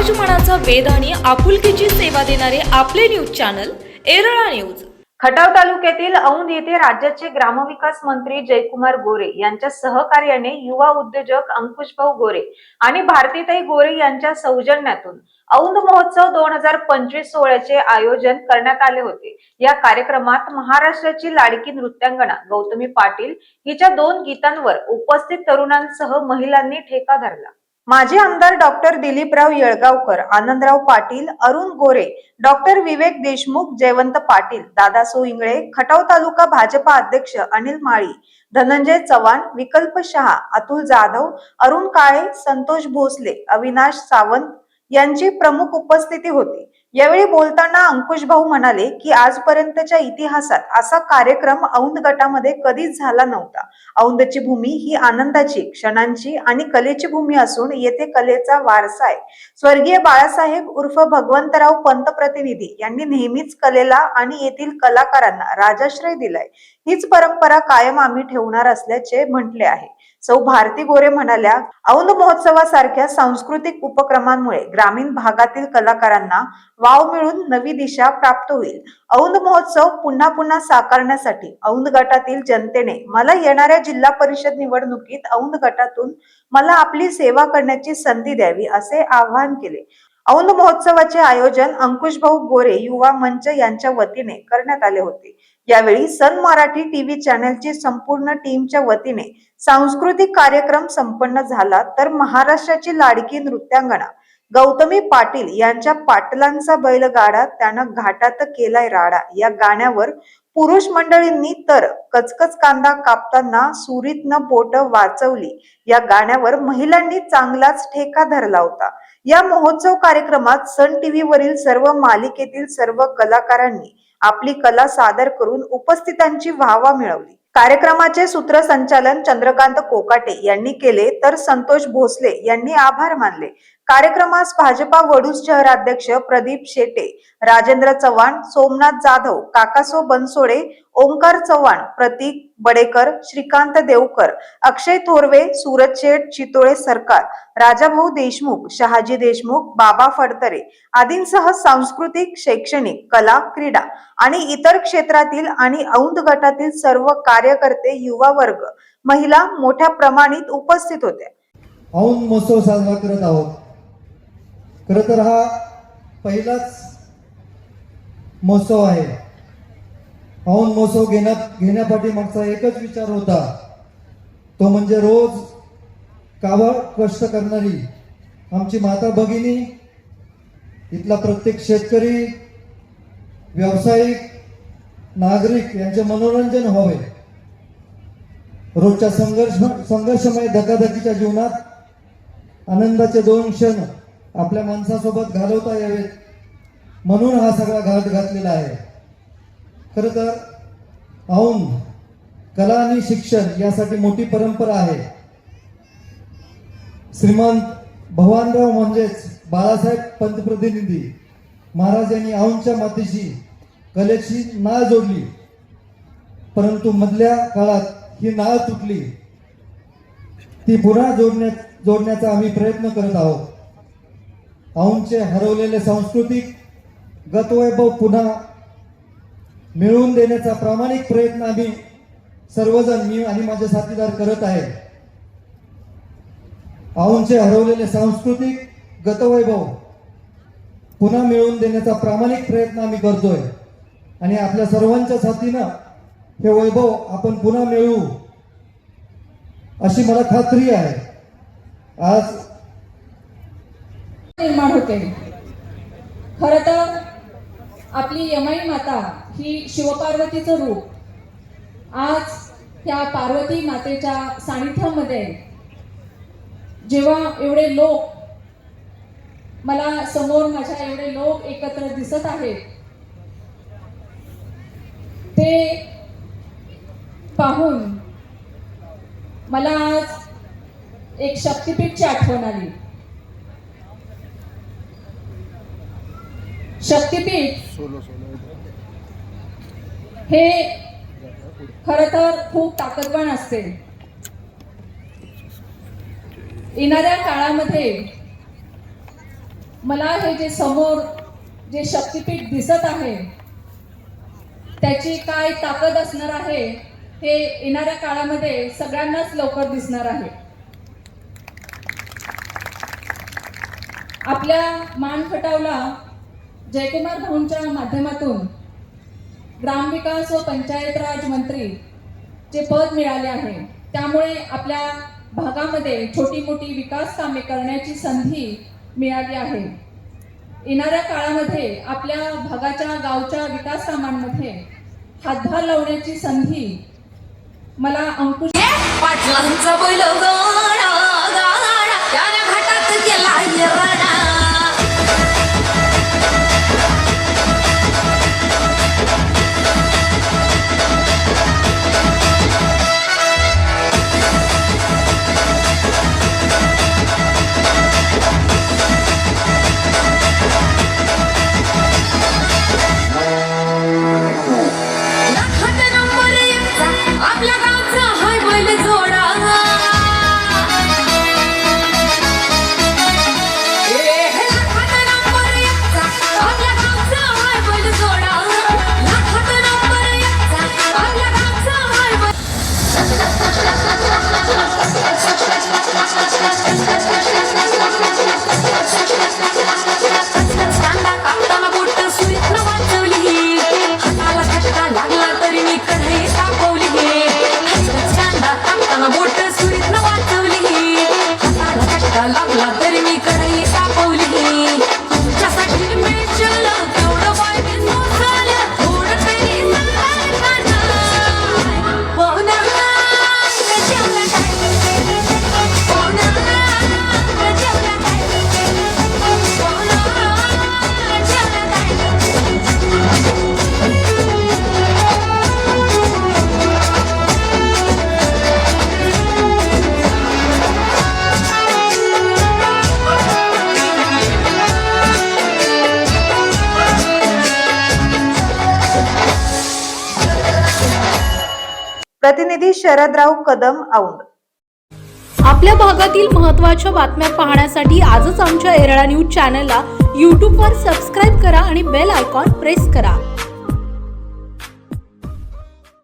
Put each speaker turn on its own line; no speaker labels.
समाजमनाचा वेध आणि आपुलकीची सेवा देणारे आपले news channel Erala news.
Khatav तालुक्यातील औंध येथे राज्याचे ग्रामविकास मंत्री जयकुमार गोरे यांच्या सहकार्याने युवा उद्योजक अंकुशभाऊ गोरे आणि भारतीताई गोरे यांच्या सौजन्यातून औंध महोत्सव 2025 सोहळ्याचे आयोजन करण्यात आले होते। या कार्यक्रमात महाराष्ट्राची लाडकी नृत्यांगना गौतमी पाटील हिच्या 2 गीतांवर उपस्थित तरुणांसह महिलांनी ठेका धरला। माजी आमदार डॉक्टर दिलीपराव येळगावकर, आनंदराव पाटील, अरुण गोरे, डॉक्टर विवेक देशमुख, जयवंत पाटील, दादासो इंगळे, खटाव तालुका भाजपा अध्यक्ष अनिल माळी, धनंजय चव्हाण, विकल्प शहा, अतुल जाधव, अरुण काळे, संतोष भोसले, अविनाश सावंत यांची प्रमुख उपस्थिती होती। यावेळी बोलताना अंकुशभाऊ म्हणाले की आजपर्यंतच्या इतिहासात असा कार्यक्रम औंध गटामध्ये कधीच झाला नव्हता। औंधची भूमी ही आनंदाची, क्षणांची आणि कलेची भूमी असून येथे कलेचा वारसा आहे। स्वर्गीय बाळासाहेब उर्फ भगवंतराव पंत प्रतिनिधी यांनी नेहमीच कलेला आणि येथील कलाकारांना राजाश्रय दिलाय। हीच परंपरा कायम आम्ही ठेवणार असल्याचे म्हटले आहे। सौ भारती गोरे म्हणाल्या, औंध महोत्सवासारख्या सांस्कृतिक उपक्रमांमुळे ग्रामीण भागातील कलाकारांना वाव मिळून नवी दिशा प्राप्त होईल। औंध महोत्सव पुन्हा पुन्हा साकारण्यासाठी औंध गटातील जनतेने मला येणाऱ्या जिल्हा परिषद निवडणुकीत औंध गटातून मला आपली सेवा करण्याची संधी द्यावी असे आवाहन केले। औंध महोत्सवाचे आयोजन अंकुशभाऊ गोरे युवा मंच यांच्या वतीने करण्यात आले होते। यावेळी सन मराठी टीव्ही चॅनलची संपूर्ण टीमच्या वतीने सांस्कृतिक कार्यक्रम संपन्न झाला, तर महाराष्ट्राची लाडकी नृत्यांगना गौतमी पाटील यांच्या पाटलांचा बैलगाडा त्यानं घाटात केलाय राडा या गाण्यावर पुरुष मंडळींनी तर कचकच कांदा कापताना सुरीतनं बोट वाचवली या गाण्यावर महिलांनी चांगलाच ठेका धरला होता। या महोत्सव कार्यक्रमात सन टीव्ही वरील सर्व मालिकेतील सर्व कलाकारांनी आपली कला सादर करून उपस्थितांची वाहवा मिळवली। कार्यक्रमाचे सूत्रसंचालन चंद्रकांत कोकाटे यांनी केले, तर संतोष भोसले यांनी आभार मानले। कार्यक्रमास भाजपा वडूज शहराध्यक्ष प्रदीप शेटे, राजेंद्र चव्हाण, सोमनाथ जाधव, काकासो बनसोडे, ओंकार चव्हाण, प्रतीक बडेकर, श्रीकांत देवकर, अक्षय थोरवे, सूरज शेठ, चितोळे सरकार, राजाभाऊ देशमुख, शहाजी देशमुख, बाबा फडतरे आदींसह सांस्कृतिक, शैक्षणिक, कला, क्रीडा आणि इतर क्षेत्रातील आणि औंध गटातील सर्व कार्यकर्ते, युवा वर्ग, महिला मोठ्या प्रमाणात उपस्थित होत्या।
औंध महोत्सव साजरा करत आहोत। खरं तर हा पहिलाच महोत्सव आहे। औंध महोत्सव घेण्यापाठीमागचा एकच विचार होता, तो म्हणजे रोज काबाड कष्ट करणारी आमची माता भगिनी, इथला प्रत्येक शेतकरी, व्यावसायिक, नागरिक यांचे मनोरंजन व्हावे। रोजच्या संघर्षमय धकाधकीच्या जीवनात आनंदाचे 2 क्षण आपल्या माणसासोबत घालवता यावेत, म्हणून हा सगळा घाट घातलेला आहे। खरं तर औंध कला आणि शिक्षण यासाठी मोठी परंपरा आहे। श्रीमंत भगवानराव म्हणजेच बाळासाहेब पंत प्रतिनिधी महाराज यांनी औंधच्या मातीशी कलेची नाळ जोडली, परंतु मधल्या काळात ही नाळ तुटली। ती पुन्हा जोडण्याचा आम्ही प्रयत्न करत आहोत। औंधचे हरवलेले सांस्कृतिक गतवैभव पुन्हा मिळवून देण्याचा प्रामाणिक प्रयत्न आम्ही सर्वजण, मी आणि माझे साथीदार करत आहे। औंधचे हरवलेले सांस्कृतिक गतवैभव पुन्हा मिळवून देण्याचा प्रामाणिक प्रयत्न आम्ही करतोय आणि आपल्या सर्वांच्या साथीनं हे वैभव आपण पुन्हा मिळवू अशी मला खात्री आहे। आज
निर्माण होते। खरं तर आपली यमाई माता ही शिवपार्वतीचं रूप आज त्या पार्वती मातेच्या सानिध्यामध्ये जेव्हा एवढे लोक मला समोर, माझ्या एवढे लोक एकत्र दिसत आहेत, ते पाहून मला आज एक शक्तिपीठची आठवण आली। शक्तिपीठ हे खरं तर खूप ताकदवान असते। येणाऱ्या काळामध्ये मला हे जे समोर जे शक्तिपीठ दिसत आहे त्याची काय ताकद असणार आहे हे येणाऱ्या काळामध्ये सगळ्यांनाच लवकर दिसणार आहे. आपल्या मानखटावला जयकुमार भाऊंच्या माध्यमातून ग्रामविकास व पंचायत राज मंत्री चे पद मिळाले आहे. त्यामुळे आपल्या भागामध्ये छोटी मोठी विकास कामे करण्याची संधी मिळाली आहे. येणाऱ्या काळामध्ये आपल्या भागाच्या गावच्या विकास कामांमध्ये हातभार लावण्याची संधी मला अंकुश
पाटलांचा बैल गाडा गाडा त्याने घाटात गेला येराडा. लाखात नंबर एकचा आपल्या गावचा हाय बैल जोडा. लाखात नंबर एकचा आपल्या गावचा हाय बैल जोडा. लाखात नंबर एकचा आपल्या गावचा हाय बैल. कांदा कापताना बोट सुरीतनं वाजवली. हाताला झटका लागला तरी मी कढई तापवली. कांदा कापताना बोट सुरीतनं वाजवली. हाताला झटका लागला तरी मी कढई तापवली. तुमच्यासाठी मिळशील तेवढं वाईट झालं थोडं तरी
प्रतिनिधी शरदराव कदम औंध.
आपल्या भागातील महत्त्वाच्या बातम्या पाहण्यासाठी आजच आमच्या येरळा न्यूज चॅनलला यूट्यूबवर सबस्क्राईब करा आणि बेल आयकॉन प्रेस करा.